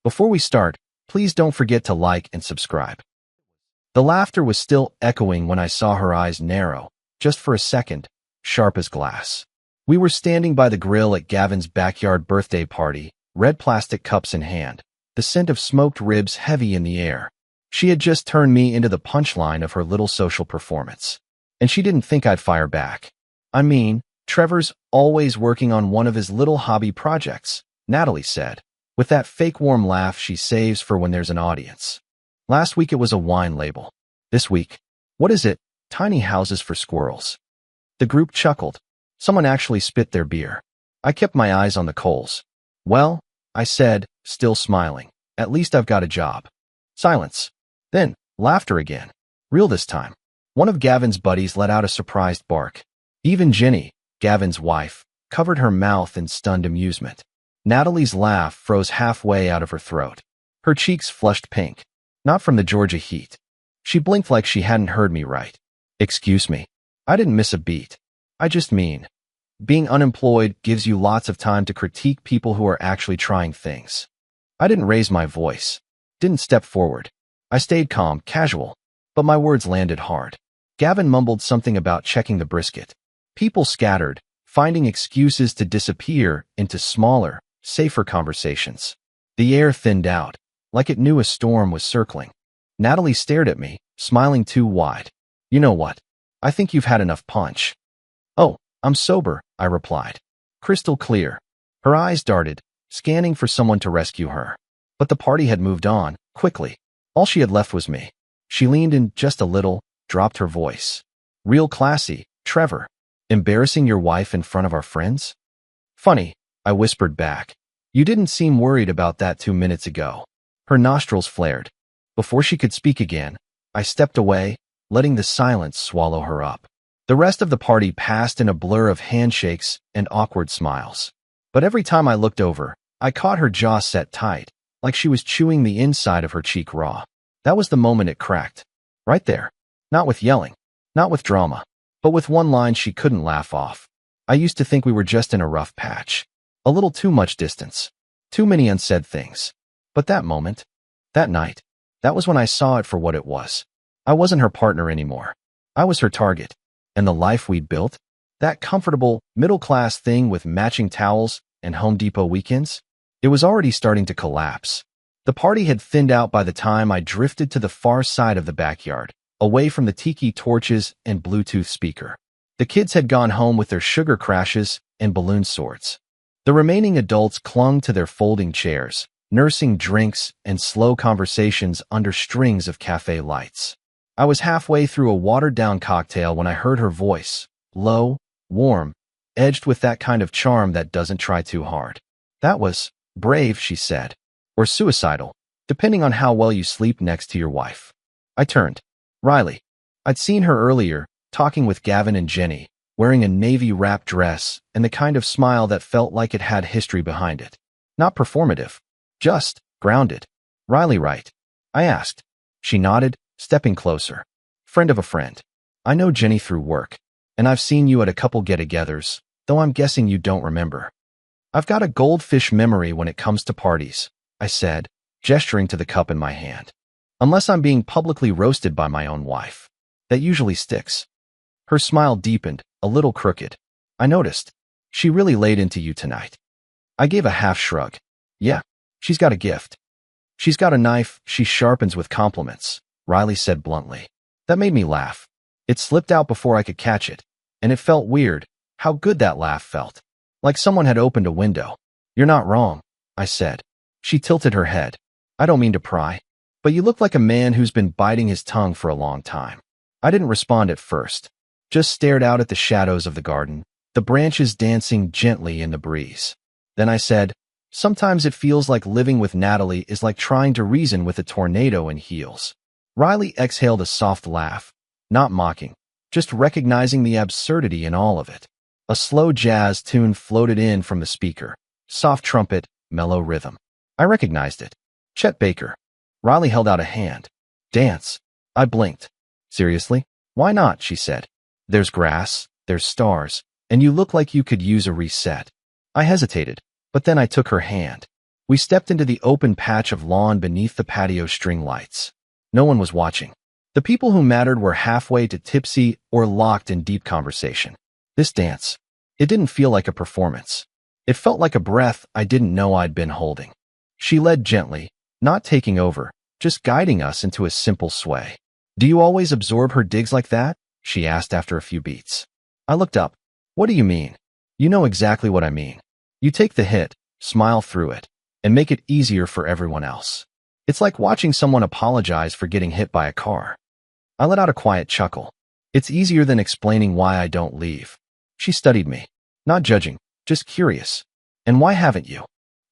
Before we start, please don't forget to like and subscribe. The laughter was still echoing when I saw her eyes narrow, just for a second, sharp as glass. We were standing by the grill at Gavin's backyard birthday party, red plastic cups in hand, the scent of smoked ribs heavy in the air. She had just turned me into the punchline of her little social performance. And she didn't think I'd fire back. I mean, Trevor's always working on one of his little hobby projects, Natalie said, with that fake warm laugh she saves for when there's an audience. Last week it was a wine label. This week, what is it? Tiny houses for squirrels. The group chuckled. Someone actually spit their beer. I kept my eyes on the coals. Well, I said, still smiling, at least I've got a job. Silence. Then, laughter again. Real this time. One of Gavin's buddies let out a surprised bark. Even Jenny, Gavin's wife, covered her mouth in stunned amusement. Natalie's laugh froze halfway out of her throat. Her cheeks flushed pink. Not from the Georgia heat. She blinked like she hadn't heard me right. Excuse me. I didn't miss a beat. I just mean, being unemployed gives you lots of time to critique people who are actually trying things. I didn't raise my voice. Didn't step forward. I stayed calm, casual. But my words landed hard. Gavin mumbled something about checking the brisket. People scattered, finding excuses to disappear into smaller, safer conversations. The air thinned out, like it knew a storm was circling. Natalie stared at me, smiling too wide. You know what? I think you've had enough punch. Oh, I'm sober, I replied. Crystal clear. Her eyes darted, scanning for someone to rescue her. But the party had moved on, quickly. All she had left was me. She leaned in just a little, dropped her voice. Real classy, Trevor. Embarrassing your wife in front of our friends? Funny, I whispered back. You didn't seem worried about that 2 minutes ago. Her nostrils flared. Before she could speak again, I stepped away, letting the silence swallow her up. The rest of the party passed in a blur of handshakes and awkward smiles. But every time I looked over, I caught her jaw set tight, like she was chewing the inside of her cheek raw. That was the moment it cracked. Right there. Not with yelling, not with drama, but with one line she couldn't laugh off. I used to think we were just in a rough patch. A little too much distance. Too many unsaid things. But that moment, that night, that was when I saw it for what it was. I wasn't her partner anymore. I was her target. And the life we'd built? That comfortable, middle-class thing with matching towels and Home Depot weekends? It was already starting to collapse. The party had thinned out by the time I drifted to the far side of the backyard, away from the tiki torches and Bluetooth speaker. The kids had gone home with their sugar crashes and balloon swords. The remaining adults clung to their folding chairs, nursing drinks and slow conversations under strings of cafe lights. I was halfway through a watered-down cocktail when I heard her voice, low, warm, edged with that kind of charm that doesn't try too hard. That was brave, she said, or suicidal, depending on how well you sleep next to your wife. I turned. Riley. I'd seen her earlier, talking with Gavin and Jenny, wearing a navy wrap dress and the kind of smile that felt like it had history behind it. Not performative. Just grounded. Riley, right? I asked. She nodded, stepping closer. Friend of a friend. I know Jenny through work, and I've seen you at a couple get-togethers, though I'm guessing you don't remember. I've got a goldfish memory when it comes to parties, I said, gesturing to the cup in my hand. Unless I'm being publicly roasted by my own wife. That usually sticks. Her smile deepened, a little crooked. I noticed. She really laid into you tonight. I gave a half shrug. Yeah. She's got a gift. She's got a knife she sharpens with compliments, Riley said bluntly. That made me laugh. It slipped out before I could catch it, and it felt weird, how good that laugh felt. Like someone had opened a window. You're not wrong, I said. She tilted her head. I don't mean to pry, but you look like a man who's been biting his tongue for a long time. I didn't respond at first, just stared out at the shadows of the garden, the branches dancing gently in the breeze. Then I said, sometimes it feels like living with Natalie is like trying to reason with a tornado in heels. Riley exhaled a soft laugh, not mocking, just recognizing the absurdity in all of it. A slow jazz tune floated in from the speaker, soft trumpet, mellow rhythm. I recognized it. Chet Baker. Riley held out a hand. Dance. I blinked. Seriously? Why not, she said. There's grass, there's stars, and you look like you could use a reset. I hesitated, but then I took her hand. We stepped into the open patch of lawn beneath the patio string lights. No one was watching. The people who mattered were halfway to tipsy or locked in deep conversation. This dance, it didn't feel like a performance. It felt like a breath I didn't know I'd been holding. She led gently, not taking over, just guiding us into a simple sway. "Do you always absorb her digs like that?" she asked after a few beats. I looked up. "What do you mean?" "You know exactly what I mean. You take the hit, smile through it, and make it easier for everyone else. It's like watching someone apologize for getting hit by a car." I let out a quiet chuckle. "It's easier than explaining why I don't leave." She studied me, not judging, just curious. "And why haven't you?"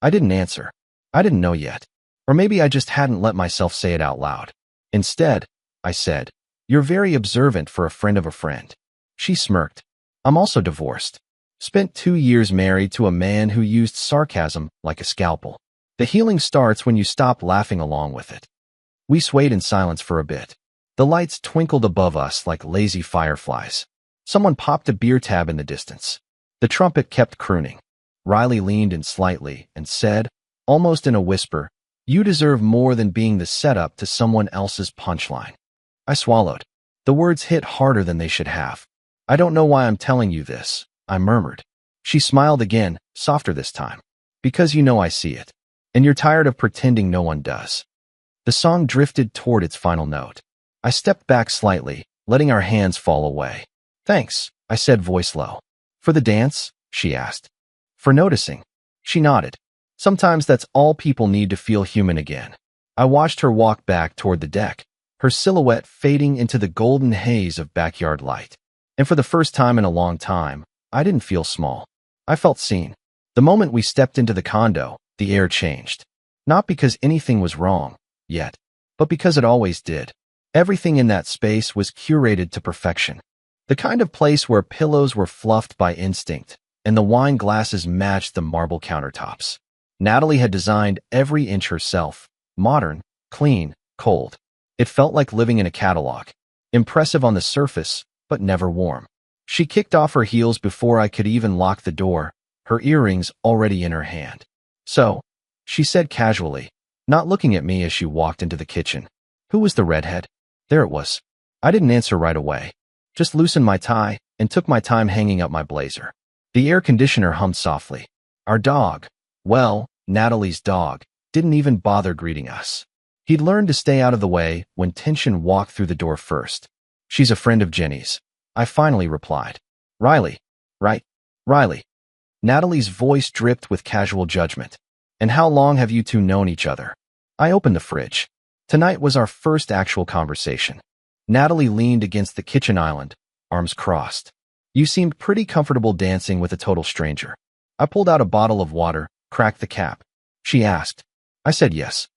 I didn't answer. I didn't know yet. Or maybe I just hadn't let myself say it out loud. Instead, I said, "You're very observant for a friend of a friend." She smirked. "I'm also divorced. Spent 2 years married to a man who used sarcasm like a scalpel. The healing starts when you stop laughing along with it." We swayed in silence for a bit. The lights twinkled above us like lazy fireflies. Someone popped a beer tab in the distance. The trumpet kept crooning. Riley leaned in slightly and said, almost in a whisper, "You deserve more than being the setup to someone else's punchline." I swallowed. The words hit harder than they should have. "I don't know why I'm telling you this," I murmured. She smiled again, softer this time. "Because you know I see it. And you're tired of pretending no one does." The song drifted toward its final note. I stepped back slightly, letting our hands fall away. "Thanks," I said, voice low. "For the dance?" she asked. "For noticing." She nodded. Sometimes that's all people need to feel human again. I watched her walk back toward the deck, her silhouette fading into the golden haze of backyard light. And for the first time in a long time, I didn't feel small. I felt seen. The moment we stepped into the condo, the air changed. Not because anything was wrong, yet, but because it always did. Everything in that space was curated to perfection. The kind of place where pillows were fluffed by instinct, and the wine glasses matched the marble countertops. Natalie had designed every inch herself, modern, clean, cold. It felt like living in a catalog. Impressive on the surface, but never warm. She kicked off her heels before I could even lock the door, her earrings already in her hand. "So," she said casually, not looking at me as she walked into the kitchen. "Who was the redhead?" There it was. I didn't answer right away. Just loosened my tie and took my time hanging up my blazer. The air conditioner hummed softly. Our dog, well, Natalie's dog, didn't even bother greeting us. He'd learned to stay out of the way when tension walked through the door first. "She's a friend of Jenny's," I finally replied. "Riley, right? Riley." Natalie's voice dripped with casual judgment. "And how long have you two known each other?" I opened the fridge. Tonight was our first actual conversation. Natalie leaned against the kitchen island, arms crossed. "You seemed pretty comfortable dancing with a total stranger." I pulled out a bottle of water, cracked the cap. She asked. I said yes.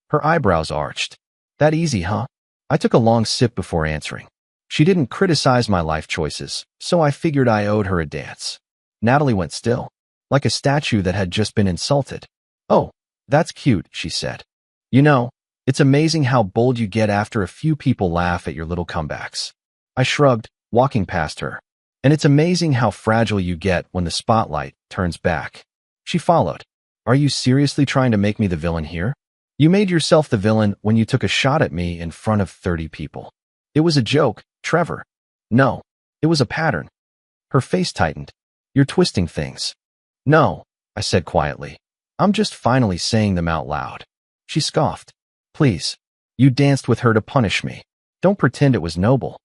Her eyebrows arched. "That easy, huh?" I took a long sip before answering. She didn't criticize my life choices, so I figured I owed her a dance. Natalie went still, like a statue that had just been insulted. "Oh, that's cute," she said. "You know, it's amazing how bold you get after a few people laugh at your little comebacks." I shrugged, walking past her. "And it's amazing how fragile you get when the spotlight turns back." She followed. "Are you seriously trying to make me the villain here? You made yourself the villain when you took a shot at me in front of 30 people. It was a joke, Trevor." "No, it was a pattern." Her face tightened. "You're twisting things." "No," I said quietly. "I'm just finally saying them out loud." She scoffed. "Please. You danced with her to punish me. Don't pretend it was noble."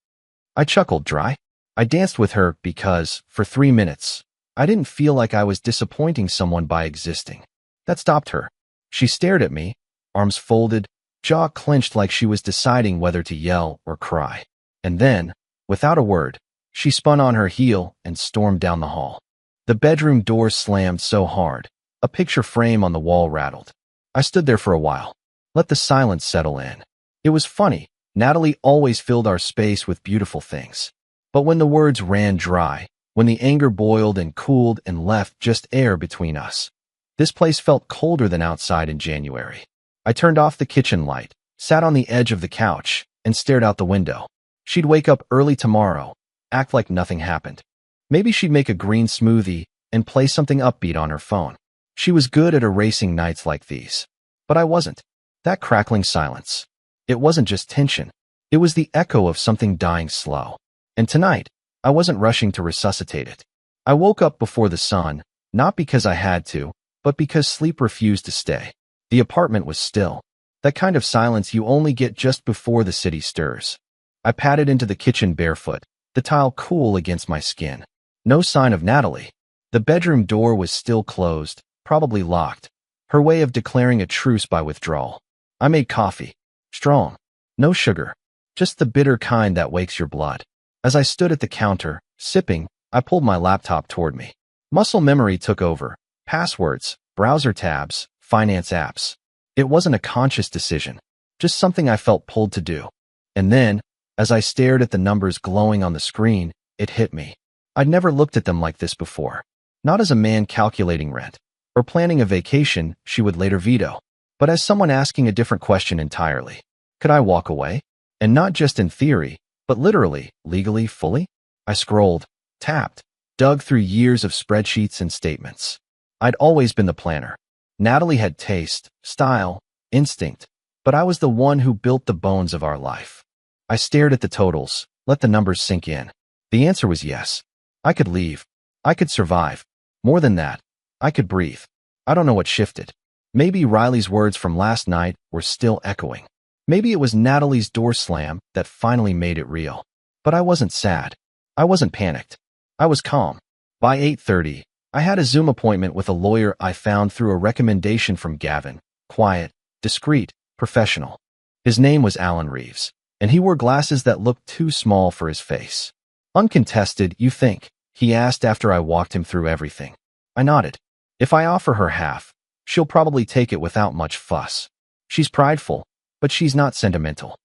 I chuckled dry. I danced with her because, for 3 minutes, I didn't feel like I was disappointing someone by existing. That stopped her. She stared at me, arms folded, jaw clenched like she was deciding whether to yell or cry. And then, without a word, she spun on her heel and stormed down the hall. The bedroom door slammed so hard, a picture frame on the wall rattled. I stood there for a while. Let the silence settle in. It was funny. Natalie always filled our space with beautiful things. But when the words ran dry, when the anger boiled and cooled and left just air between us, this place felt colder than outside in January. I turned off the kitchen light, sat on the edge of the couch, and stared out the window. She'd wake up early tomorrow, act like nothing happened. Maybe she'd make a green smoothie and play something upbeat on her phone. She was good at erasing nights like these. But I wasn't. That crackling silence. It wasn't just tension. It was the echo of something dying slow. And tonight, I wasn't rushing to resuscitate it. I woke up before the sun, not because I had to, but because sleep refused to stay. The apartment was still. That kind of silence you only get just before the city stirs. I padded into the kitchen barefoot, the tile cool against my skin. No sign of Natalie. The bedroom door was still closed, probably locked. Her way of declaring a truce by withdrawal. I made coffee. Strong. No sugar. Just the bitter kind that wakes your blood. As I stood at the counter, sipping, I pulled my laptop toward me. Muscle memory took over. Passwords, browser tabs, finance apps. It wasn't a conscious decision, just something I felt pulled to do. And then, as I stared at the numbers glowing on the screen, it hit me. I'd never looked at them like this before. Not as a man calculating rent, or planning a vacation she would later veto, but as someone asking a different question entirely. Could I walk away? And not just in theory, but literally, legally, fully? I scrolled, tapped, dug through years of spreadsheets and statements. I'd always been the planner. Natalie had taste, style, instinct, but I was the one who built the bones of our life. I stared at the totals, let the numbers sink in. The answer was yes. I could leave. I could survive. More than that, I could breathe. I don't know what shifted. Maybe Riley's words from last night were still echoing. Maybe it was Natalie's door slam that finally made it real. But I wasn't sad. I wasn't panicked. I was calm. By 8:30, I had a Zoom appointment with a lawyer I found through a recommendation from Gavin. Quiet, discreet, professional. His name was Alan Reeves, and he wore glasses that looked too small for his face. Uncontested, you think? He asked after I walked him through everything. I nodded. If I offer her half, she'll probably take it without much fuss. She's prideful, but she's not sentimental.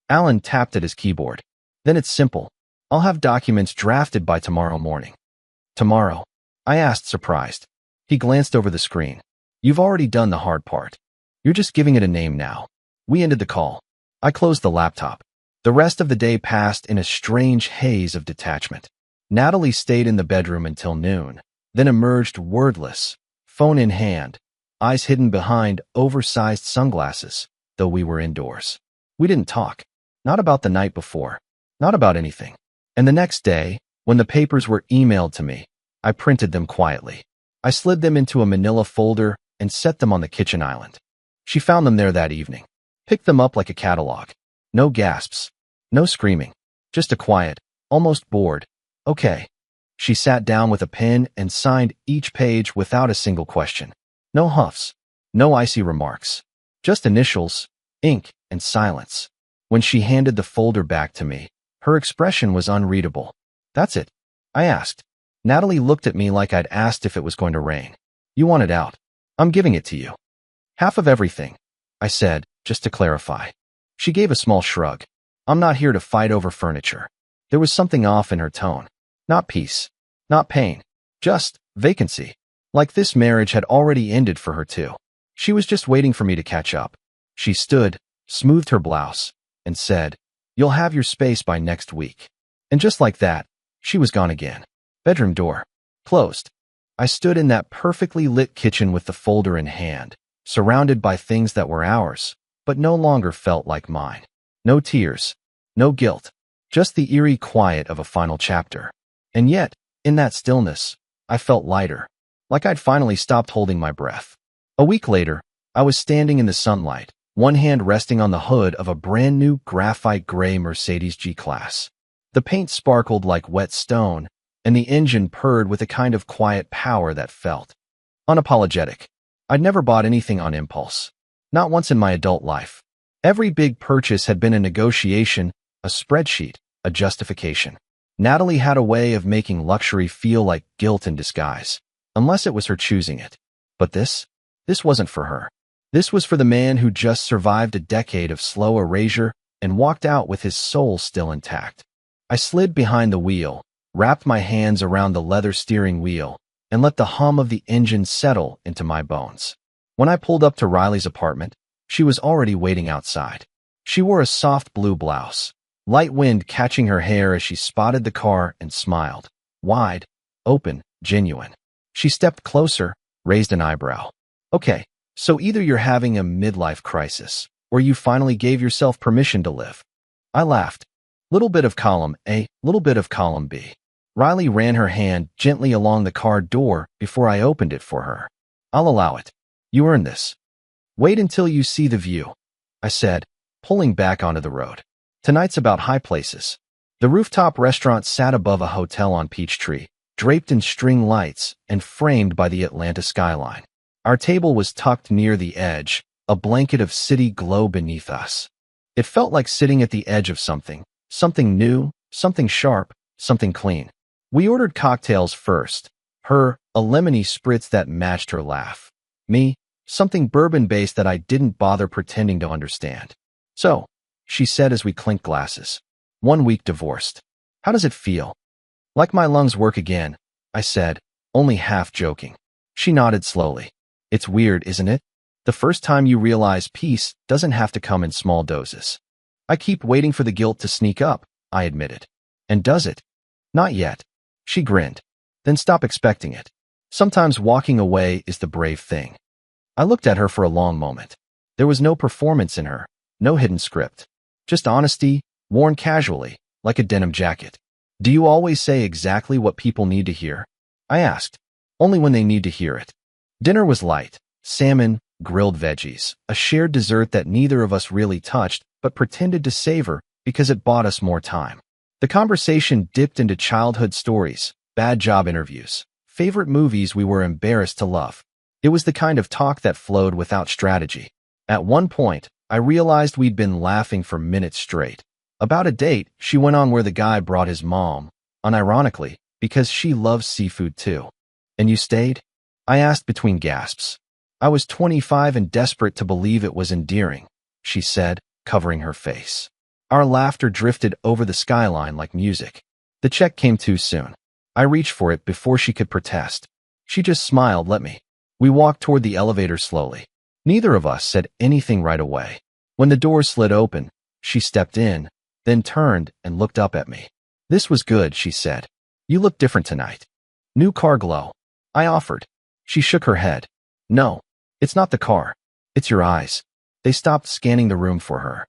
Alan tapped at his keyboard. Then it's simple. I'll have documents drafted by tomorrow morning. Tomorrow? I asked, surprised. He glanced over the screen. You've already done the hard part. You're just giving it a name now. We ended the call. I closed the laptop. The rest of the day passed in a strange haze of detachment. Natalie stayed in the bedroom until noon, then emerged wordless, phone in hand, eyes hidden behind oversized sunglasses, though we were indoors. We didn't talk. Not about the night before. Not about anything. And the next day, when the papers were emailed to me, I printed them quietly. I slid them into a manila folder and set them on the kitchen island. She found them there that evening. Picked them up like a catalog. No gasps. No screaming. Just a quiet, almost bored, okay. She sat down with a pen and signed each page without a single question. No huffs. No icy remarks. Just initials, ink, and silence. When she handed the folder back to me, her expression was unreadable. That's it? I asked. Natalie looked at me like I'd asked if it was going to rain. You want it out. I'm giving it to you. Half of everything, I said, just to clarify. She gave a small shrug. I'm not here to fight over furniture. There was something off in her tone. Not peace. Not pain. Just vacancy. Like this marriage had already ended for her too. She was just waiting for me to catch up. She stood, smoothed her blouse, and said, You'll have your space by next week. And just like that, she was gone again. Bedroom door. Closed. I stood in that perfectly lit kitchen with the folder in hand, surrounded by things that were ours, but no longer felt like mine. No tears. No guilt. Just the eerie quiet of a final chapter. And yet, in that stillness, I felt lighter. Like I'd finally stopped holding my breath. A week later, I was standing in the sunlight, one hand resting on the hood of a brand new graphite gray Mercedes G-Class. The paint sparkled like wet stone, and the engine purred with a kind of quiet power that felt unapologetic. I'd never bought anything on impulse. Not once in my adult life. Every big purchase had been a negotiation, a spreadsheet, a justification. Natalie had a way of making luxury feel like guilt in disguise, unless it was her choosing it. But this wasn't for her. This was for the man who just survived a decade of slow erasure and walked out with his soul still intact. I slid behind the wheel, wrapped my hands around the leather steering wheel, and let the hum of the engine settle into my bones. When I pulled up to Riley's apartment, she was already waiting outside. She wore a soft blue blouse, light wind catching her hair as she spotted the car and smiled. Wide, open, genuine. She stepped closer, raised an eyebrow. Okay, so either you're having a midlife crisis, or you finally gave yourself permission to live. I laughed. Little bit of column A, little bit of column B. Riley ran her hand gently along the car door before I opened it for her. I'll allow it. You earned this. Wait until you see the view, I said, pulling back onto the road. Tonight's about high places. The rooftop restaurant sat above a hotel on Peachtree, draped in string lights and framed by the Atlanta skyline. Our table was tucked near the edge, a blanket of city glow beneath us. It felt like sitting at the edge of something new, something sharp, something clean. We ordered cocktails first. Her, a lemony spritz that matched her laugh. Me, something bourbon-based that I didn't bother pretending to understand. So, she said as we clinked glasses. 1 week divorced. How does it feel? Like my lungs work again, I said, only half joking. She nodded slowly. It's weird, isn't it? The first time you realize peace doesn't have to come in small doses. I keep waiting for the guilt to sneak up, I admitted. And does it? Not yet. She grinned. Then stop expecting it. Sometimes walking away is the brave thing. I looked at her for a long moment. There was no performance in her, no hidden script. Just honesty, worn casually, like a denim jacket. Do you always say exactly what people need to hear? I asked. Only when they need to hear it. Dinner was light. Salmon, grilled veggies, a shared dessert that neither of us really touched but pretended to savor because it bought us more time. The conversation dipped into childhood stories, bad job interviews, favorite movies we were embarrassed to love. It was the kind of talk that flowed without strategy. At one point, I realized we'd been laughing for minutes straight. About a date, she went on where the guy brought his mom, unironically, because she loves seafood too. And you stayed? I asked between gasps. I was 25 and desperate to believe it was endearing, she said, covering her face. Our laughter drifted over the skyline like music. The check came too soon. I reached for it before she could protest. She just smiled, let me. We walked toward the elevator slowly. Neither of us said anything right away. When the door slid open, she stepped in, then turned and looked up at me. This was good, she said. You look different tonight. New car glow. I offered. She shook her head. No, it's not the car. It's your eyes. They stopped scanning the room for her.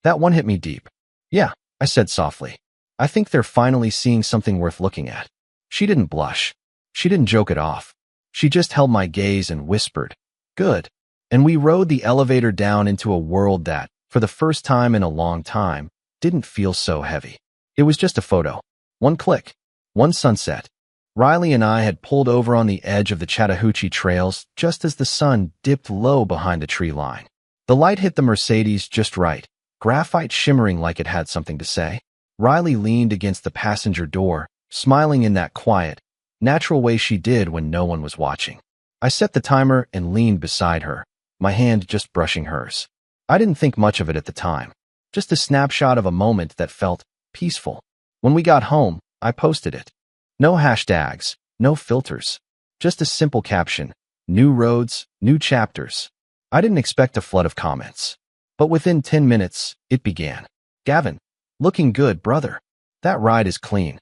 That one hit me deep. Yeah, I said softly. I think they're finally seeing something worth looking at. She didn't blush. She didn't joke it off. She just held my gaze and whispered, good. And we rode the elevator down into a world that, for the first time in a long time, didn't feel so heavy. It was just a photo. One click. One sunset. Riley and I had pulled over on the edge of the Chattahoochee trails just as the sun dipped low behind the tree line. The light hit the Mercedes just right, graphite shimmering like it had something to say. Riley leaned against the passenger door, smiling in that quiet, natural way she did when no one was watching. I set the timer and leaned beside her, my hand just brushing hers. I didn't think much of it at the time. Just a snapshot of a moment that felt peaceful. When we got home, I posted it. No hashtags, no filters. Just a simple caption. New roads, new chapters. I didn't expect a flood of comments. But within 10 minutes, it began. Gavin, looking good, brother. That ride is clean.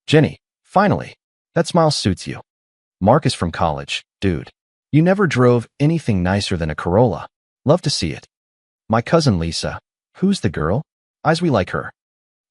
Jenny, finally. That smile suits you. Marcus from college, dude. You never drove anything nicer than a Corolla. Love to see it. My cousin Lisa. Who's the girl? Eyes we like her.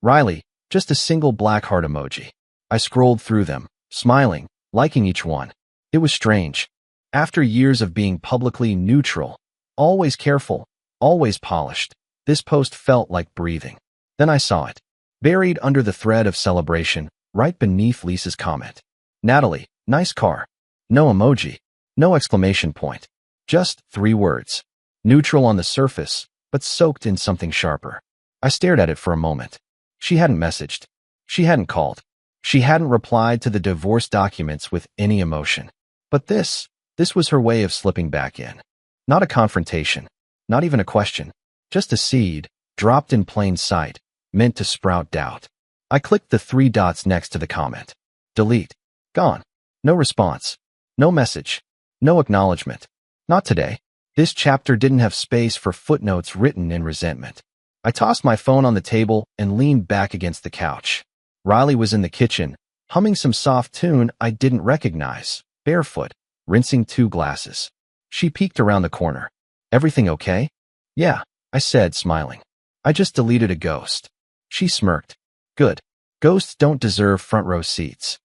Riley, just a single black heart emoji. I scrolled through them, smiling, liking each one. It was strange. After years of being publicly neutral, always careful, always polished, this post felt like breathing. Then I saw it. Buried under the thread of celebration, right beneath Lisa's comment. Natalie, nice car. No emoji. No exclamation point. Just 3 words. Neutral on the surface, but soaked in something sharper. I stared at it for a moment. She hadn't messaged. She hadn't called. She hadn't replied to the divorce documents with any emotion. But this was her way of slipping back in. Not a confrontation. Not even a question. Just a seed, dropped in plain sight, meant to sprout doubt. I clicked the 3 dots next to the comment. Delete. Gone. No response. No message. No acknowledgement. Not today. This chapter didn't have space for footnotes written in resentment. I tossed my phone on the table and leaned back against the couch. Riley was in the kitchen, humming some soft tune I didn't recognize, barefoot, rinsing 2 glasses. She peeked around the corner. Everything okay? Yeah, I said, smiling. I just deleted a ghost. She smirked. Good. Ghosts don't deserve front row seats.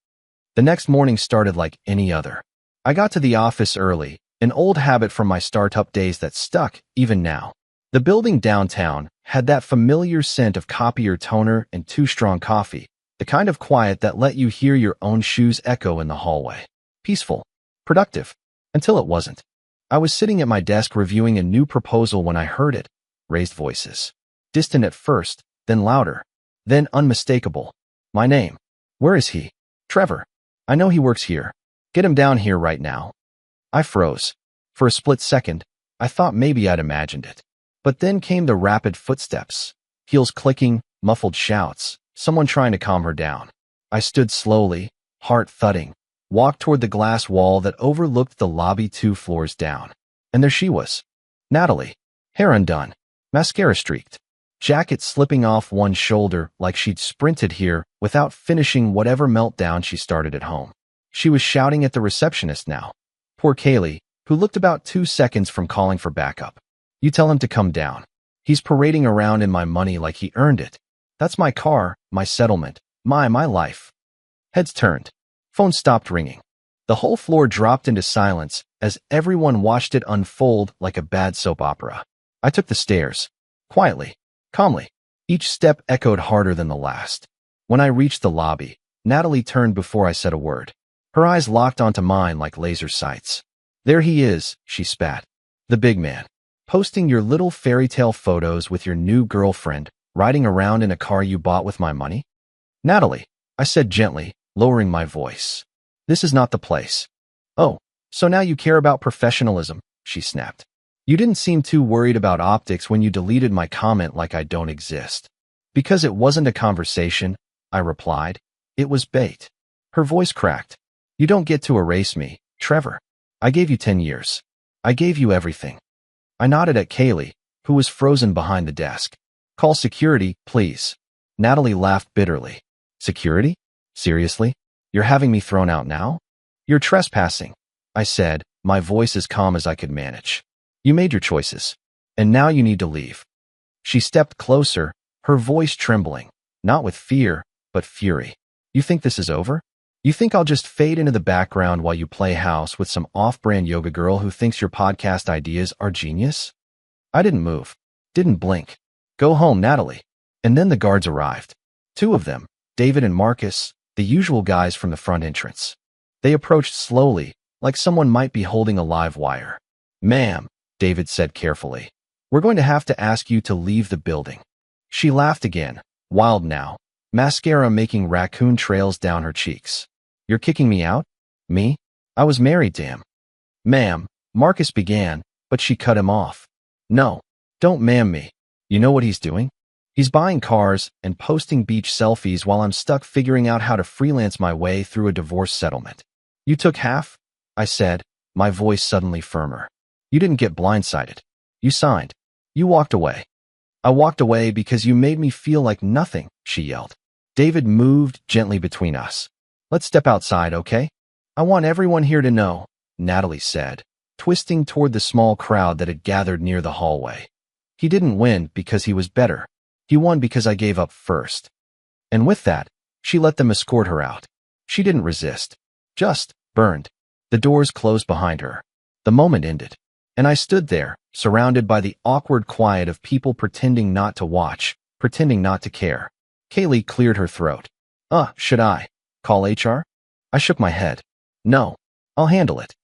The next morning started like any other. I got to the office early, an old habit from my startup days that stuck, even now. The building downtown had that familiar scent of copier toner and too strong coffee, the kind of quiet that let you hear your own shoes echo in the hallway. Peaceful. Productive. Until it wasn't. I was sitting at my desk reviewing a new proposal when I heard it. Raised voices. Distant at first, then louder, then unmistakable. My name. Where is he? Trevor. I know he works here. Get him down here right now. I froze. For a split second, I thought maybe I'd imagined it. But then came the rapid footsteps. Heels clicking, muffled shouts, someone trying to calm her down. I stood slowly, heart thudding, walked toward the glass wall that overlooked the lobby 2 floors down. And there she was. Natalie. Hair undone. Mascara streaked. Jacket slipping off one shoulder like she'd sprinted here without finishing whatever meltdown she started at home. She was shouting at the receptionist now. Poor Kaylee, who looked about 2 seconds from calling for backup. You tell him to come down. He's parading around in my money like he earned it. That's my car, my settlement, my life. Heads turned. Phone stopped ringing. The whole floor dropped into silence as everyone watched it unfold like a bad soap opera. I took the stairs. Quietly. Calmly. Each step echoed harder than the last. When I reached the lobby, Natalie turned before I said a word. Her eyes locked onto mine like laser sights. There he is, she spat. The big man. Posting your little fairy tale photos with your new girlfriend, riding around in a car you bought with my money? Natalie, I said gently, lowering my voice. This is not the place. Oh, so now you care about professionalism, she snapped. You didn't seem too worried about optics when you deleted my comment like I don't exist. Because it wasn't a conversation, I replied. It was bait. Her voice cracked. You don't get to erase me, Trevor. I gave you 10 years. I gave you everything. I nodded at Kaylee, who was frozen behind the desk. Call security, please. Natalie laughed bitterly. Security? Seriously? You're having me thrown out now? You're trespassing, I said, my voice as calm as I could manage. You made your choices, and now you need to leave. She stepped closer, her voice trembling, not with fear, but fury. You think this is over? You think I'll just fade into the background while you play house with some off-brand yoga girl who thinks your podcast ideas are genius? I didn't move, didn't blink. Go home, Natalie. And then the guards arrived. 2 of them, David and Marcus, the usual guys from the front entrance. They approached slowly, like someone might be holding a live wire. Ma'am, David said carefully, we're going to have to ask you to leave the building. She laughed again, wild now, mascara making raccoon trails down her cheeks. You're kicking me out? Me? I was married to him. Ma'am, Marcus began, but she cut him off. No, don't ma'am me. You know what he's doing? He's buying cars and posting beach selfies while I'm stuck figuring out how to freelance my way through a divorce settlement. You took half? I said, my voice suddenly firmer. You didn't get blindsided. You signed. You walked away. I walked away because you made me feel like nothing, she yelled. David moved gently between us. Let's step outside, okay? I want everyone here to know, Natalie said, twisting toward the small crowd that had gathered near the hallway. He didn't win because he was better. He won because I gave up first. And with that, she let them escort her out. She didn't resist. Just burned. The doors closed behind her. The moment ended. And I stood there, surrounded by the awkward quiet of people pretending not to watch, pretending not to care. Kaylee cleared her throat. Should I call HR? I shook my head. No, I'll handle it.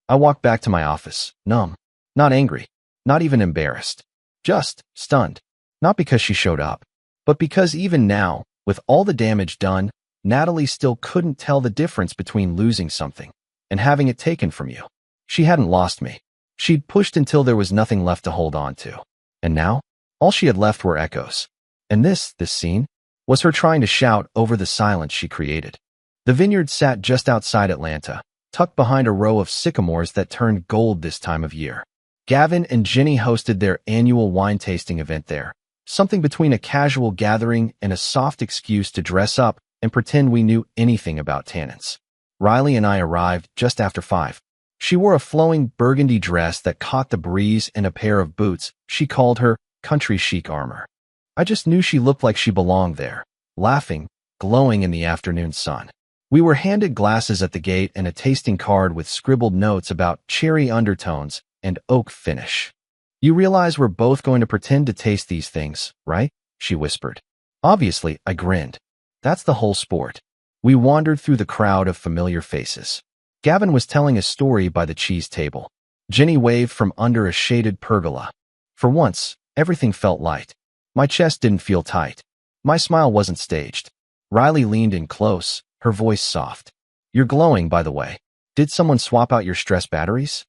I walked back to my office, numb, not angry, not even embarrassed, just stunned. Not because she showed up, but because even now, with all the damage done, Natalie still couldn't tell the difference between losing something and having it taken from you. She hadn't lost me. She'd pushed until there was nothing left to hold on to. And now, all she had left were echoes. And this scene, was her trying to shout over the silence she created. The vineyard sat just outside Atlanta, tucked behind a row of sycamores that turned gold this time of year. Gavin and Jenny hosted their annual wine tasting event there, something between a casual gathering and a soft excuse to dress up and pretend we knew anything about tannins. Riley and I arrived just after 5. She wore a flowing burgundy dress that caught the breeze and a pair of boots she called her country chic armor. I just knew she looked like she belonged there, laughing, glowing in the afternoon sun. We were handed glasses at the gate and a tasting card with scribbled notes about cherry undertones and oak finish. "You realize we're both going to pretend to taste these things, right?" she whispered. Obviously, I grinned. That's the whole sport. We wandered through the crowd of familiar faces. Gavin was telling a story by the cheese table. Jenny waved from under a shaded pergola. For once, everything felt light. My chest didn't feel tight. My smile wasn't staged. Riley leaned in close, her voice soft. "You're glowing, by the way. Did someone swap out your stress batteries?"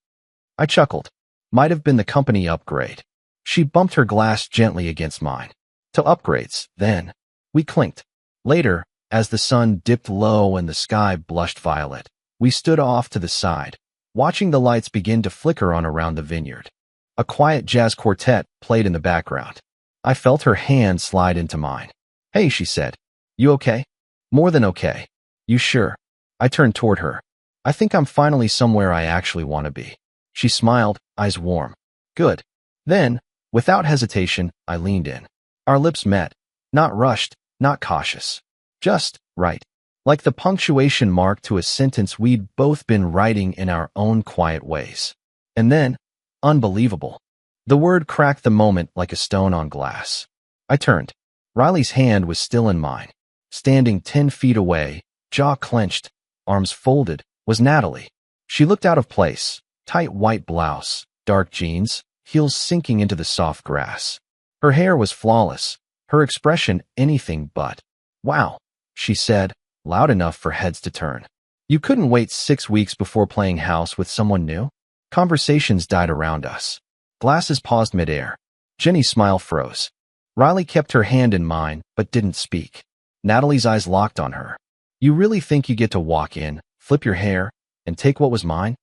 I chuckled. Might have been the company upgrade. She bumped her glass gently against mine. "To upgrades, then." We clinked. Later, as the sun dipped low and the sky blushed violet, we stood off to the side, watching the lights begin to flicker on around the vineyard. A quiet jazz quartet played in the background. I felt her hand slide into mine. "Hey," she said. "You okay?" "More than okay." "You sure?" I turned toward her. "I think I'm finally somewhere I actually want to be." She smiled, eyes warm. "Good." Then, without hesitation, I leaned in. Our lips met. Not rushed, not cautious. Just right. Like the punctuation mark to a sentence we'd both been writing in our own quiet ways. And then, unbelievable. The word cracked the moment like a stone on glass. I turned. Riley's hand was still in mine. Standing 10 feet away, jaw clenched, arms folded, was Natalie. She looked out of place. Tight white blouse, dark jeans, heels sinking into the soft grass. Her hair was flawless, her expression anything but. "Wow," she said, loud enough for heads to turn. "You couldn't wait 6 weeks before playing house with someone new?" Conversations died around us. Glasses paused midair. Jenny's smile froze. Riley kept her hand in mine, but didn't speak. Natalie's eyes locked on her. "You really think you get to walk in, flip your hair, and take what was mine?"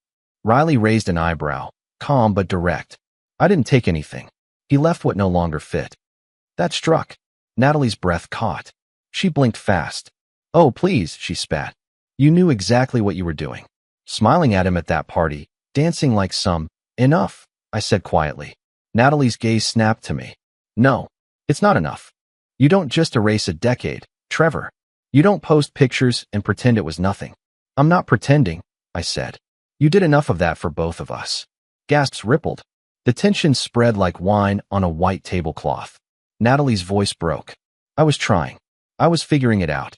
Riley raised an eyebrow, calm but direct. "I didn't take anything. He left what no longer fit." That struck. Natalie's breath caught. She blinked fast. "Oh, please," she spat. "You knew exactly what you were doing." Smiling at him at that party, dancing like some. "Enough," I said quietly. Natalie's gaze snapped to me. "No, it's not enough. You don't just erase a decade, Trevor. You don't post pictures and pretend it was nothing." "I'm not pretending," I said. "You did enough of that for both of us." Gasps rippled. The tension spread like wine on a white tablecloth. Natalie's voice broke. "I was trying. I was figuring it out.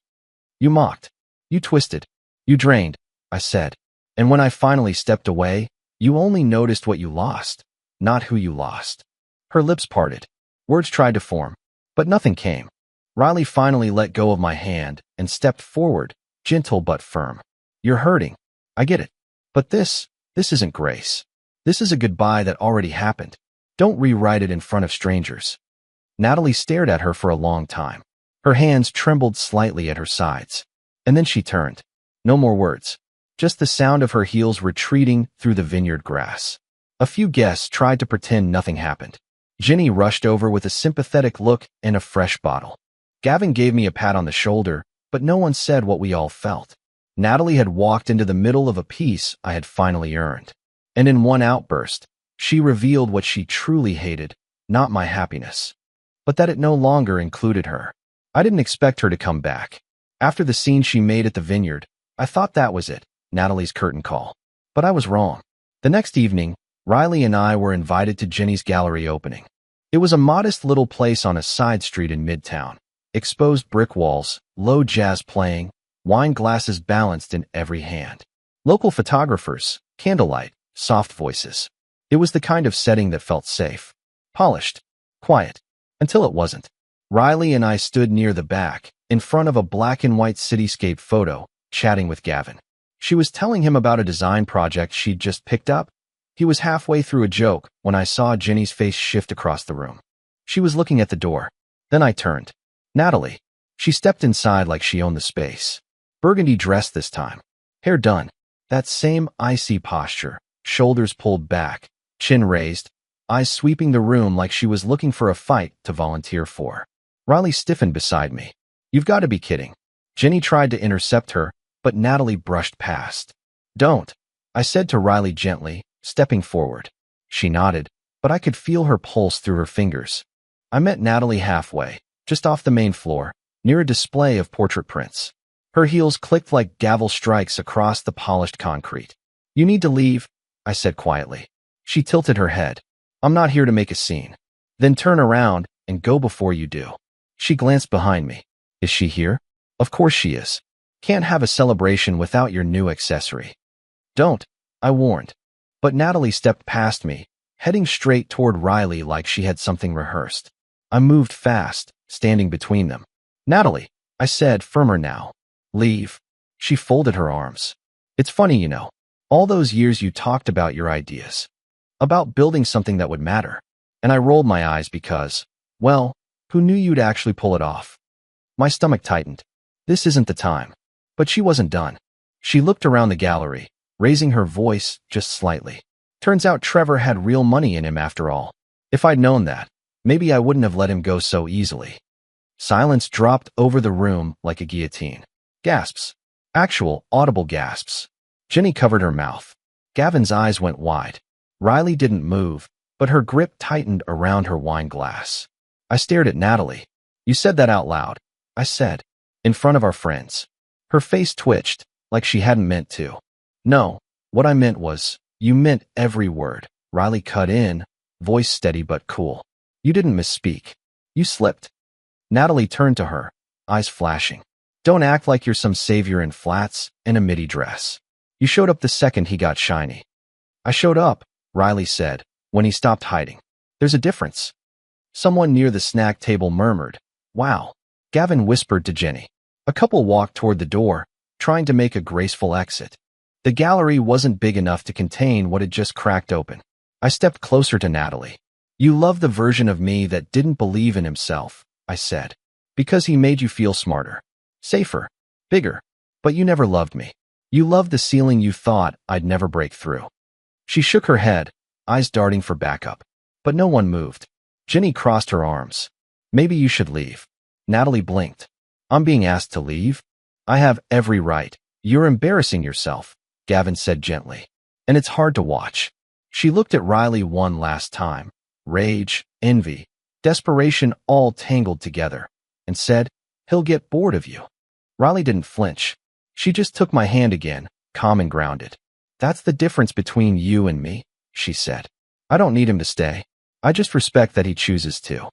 You mocked. You twisted. You drained," I said. "And when I finally stepped away, you only noticed what you lost, not who you lost." Her lips parted. Words tried to form, but nothing came. Riley finally let go of my hand and stepped forward, gentle but firm. "You're hurting. I get it. But this isn't grace. This is a goodbye that already happened. Don't rewrite it in front of strangers." Natalie stared at her for a long time. Her hands trembled slightly at her sides. And then she turned. No more words. Just the sound of her heels retreating through the vineyard grass. A few guests tried to pretend nothing happened. Jenny rushed over with a sympathetic look and a fresh bottle. Gavin gave me a pat on the shoulder, but no one said what we all felt. Natalie had walked into the middle of a piece I had finally earned. And in one outburst, she revealed what she truly hated, not my happiness, but that it no longer included her. I didn't expect her to come back. After the scene she made at the vineyard, I thought that was it, Natalie's curtain call. But I was wrong. The next evening, Riley and I were invited to Jenny's gallery opening. It was a modest little place on a side street in Midtown. Exposed brick walls, low jazz playing, wine glasses balanced in every hand. Local photographers, candlelight, soft voices. It was the kind of setting that felt safe, polished, quiet, until it wasn't. Riley and I stood near the back, in front of a black and white cityscape photo, chatting with Gavin. She was telling him about a design project she'd just picked up. He was halfway through a joke when I saw Jenny's face shift across the room. She was looking at the door. Then I turned. Natalie. She stepped inside like she owned the space. Burgundy dress this time. Hair done. That same icy posture. Shoulders pulled back. Chin raised. Eyes sweeping the room like she was looking for a fight to volunteer for. Riley stiffened beside me. "You've got to be kidding." Jenny tried to intercept her, but Natalie brushed past. "Don't." I said to Riley gently, stepping forward. She nodded, but I could feel her pulse through her fingers. I met Natalie halfway, just off the main floor, near a display of portrait prints. Her heels clicked like gavel strikes across the polished concrete. You need to leave, I said quietly. She tilted her head. I'm not here to make a scene. Then turn around and go before you do. She glanced behind me. Is she here? Of course she is. Can't have a celebration without your new accessory. Don't, I warned. But Natalie stepped past me, heading straight toward Riley like she had something rehearsed. I moved fast, standing between them. Natalie, I said, firmer now. Leave. She folded her arms. It's funny, you know. All those years you talked about your ideas. About building something that would matter. And I rolled my eyes because, well, who knew you'd actually pull it off? My stomach tightened. This isn't the time. But she wasn't done. She looked around the gallery, raising her voice just slightly. Turns out Trevor had real money in him after all. If I'd known that, maybe I wouldn't have let him go so easily. Silence dropped over the room like a guillotine. Gasps. Actual, audible gasps. Jenny covered her mouth. Gavin's eyes went wide. Riley didn't move, but her grip tightened around her wine glass. I stared at Natalie. You said that out loud, I said, in front of our friends. Her face twitched, like she hadn't meant to. No, what I meant was, you meant every word. Riley cut in, voice steady but cool. You didn't misspeak. You slipped. Natalie turned to her, eyes flashing. Don't act like you're some savior in flats and a midi dress. You showed up the second he got shiny. I showed up, Riley said, when he stopped hiding. There's a difference. Someone near the snack table murmured, wow. Gavin whispered to Jenny. A couple walked toward the door, trying to make a graceful exit. The gallery wasn't big enough to contain what had just cracked open. I stepped closer to Natalie. You love the version of me that didn't believe in himself, I said, because he made you feel smarter. Safer, bigger, but you never loved me. You loved the ceiling you thought I'd never break through. She shook her head, eyes darting for backup, but no one moved. Jenny crossed her arms. Maybe you should leave. Natalie blinked. I'm being asked to leave? I have every right. You're embarrassing yourself, Gavin said gently. And it's hard to watch. She looked at Riley one last time. Rage, envy, desperation all tangled together, and said, he'll get bored of you. Riley didn't flinch. She just took my hand again, calm and grounded. That's the difference between you and me, she said. I don't need him to stay. I just respect that he chooses to.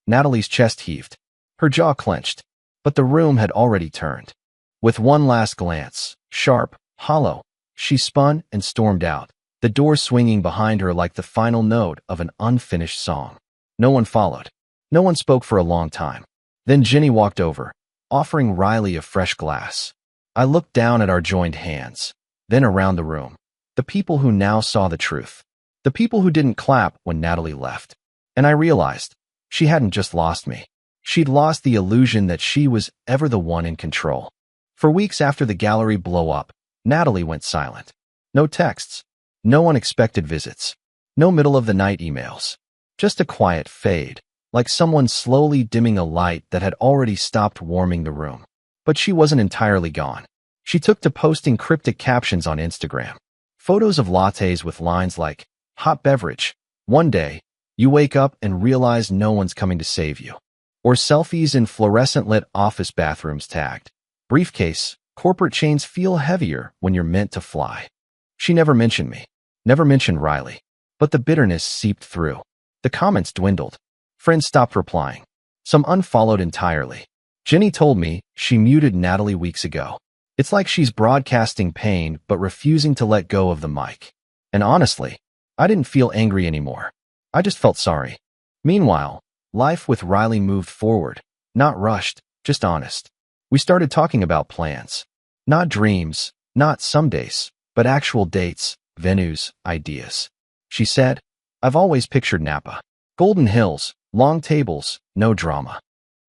Natalie's chest heaved. Her jaw clenched, but the room had already turned. With one last glance, sharp, hollow, she spun and stormed out, the door swinging behind her like the final note of an unfinished song. No one followed. No one spoke for a long time. Then Jenny walked over, offering Riley a fresh glass. I looked down at our joined hands, then around the room. The people who now saw the truth. The people who didn't clap when Natalie left. And I realized, she hadn't just lost me. She'd lost the illusion that she was ever the one in control. For weeks after the gallery blow up, Natalie went silent. No texts. No unexpected visits. No middle-of-the-night emails. Just a quiet fade, like someone slowly dimming a light that had already stopped warming the room. But she wasn't entirely gone. She took to posting cryptic captions on Instagram. Photos of lattes with lines like, hot beverage. One day, you wake up and realize no one's coming to save you. Or selfies in fluorescent-lit office bathrooms tagged. Briefcase, corporate chains feel heavier when you're meant to fly. She never mentioned me. Never mentioned Riley. But the bitterness seeped through. The comments dwindled. Friends stopped replying. Some unfollowed entirely. Jenny told me she muted Natalie weeks ago. It's like she's broadcasting pain but refusing to let go of the mic. And honestly, I didn't feel angry anymore. I just felt sorry. Meanwhile, life with Riley moved forward. Not rushed, just honest. We started talking about plans. Not dreams, not some days, but actual dates, venues, ideas. She said, I've always pictured Napa. Golden Hills, long tables, no drama.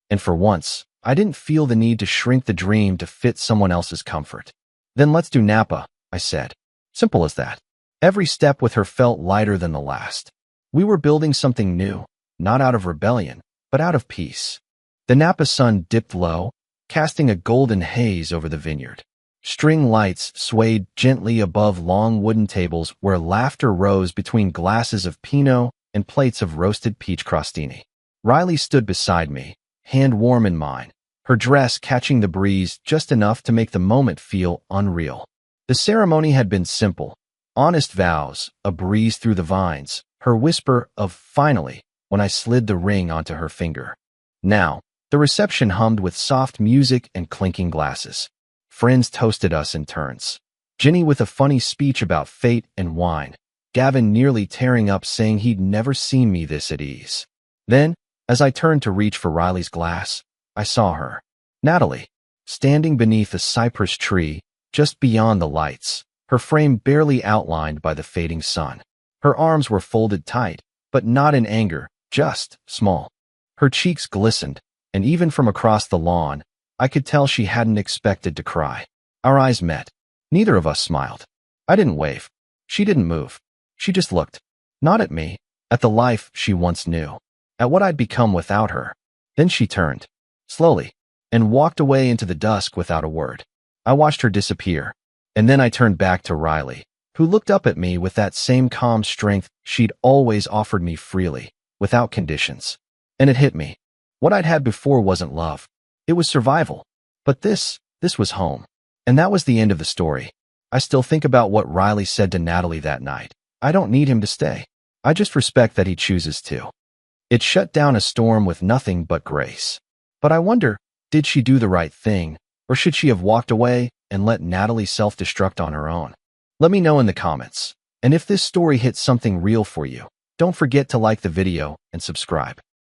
And for once, I didn't feel the need to shrink the dream to fit someone else's comfort. Then let's do Napa, I said. Simple as that. Every step with her felt lighter than the last. We were building something new, not out of rebellion, but out of peace. The Napa sun dipped low, casting a golden haze over the vineyard. String lights swayed gently above long wooden tables where laughter rose between glasses of Pinot and plates of roasted peach crostini. Riley stood beside me, hand warm in mine, her dress catching the breeze just enough to make the moment feel unreal. The ceremony had been simple, honest vows, a breeze through the vines, her whisper of finally when I slid the ring onto her finger. Now, the reception hummed with soft music and clinking glasses. Friends toasted us in turns. Ginny with a funny speech about fate and wine. Gavin nearly tearing up saying he'd never seen me this at ease. Then, as I turned to reach for Riley's glass, I saw her. Natalie, standing beneath a cypress tree, just beyond the lights, her frame barely outlined by the fading sun. Her arms were folded tight, but not in anger, just small. Her cheeks glistened, and even from across the lawn, I could tell she hadn't expected to cry. Our eyes met. Neither of us smiled. I didn't wave. She didn't move. She just looked. Not at me, at the life she once knew, at what I'd become without her. Then she turned, slowly, and walked away into the dusk without a word. I watched her disappear, and then I turned back to Riley, who looked up at me with that same calm strength she'd always offered me freely, without conditions. And it hit me. What I'd had before wasn't love. It was survival. But this was home. And that was the end of the story. I still think about what Riley said to Natalie that night. I don't need him to stay. I just respect that he chooses to. It shut down a storm with nothing but grace. But I wonder, did she do the right thing, or should she have walked away and let Natalie self-destruct on her own? Let me know in the comments. And if this story hit something real for you, don't forget to like the video and subscribe.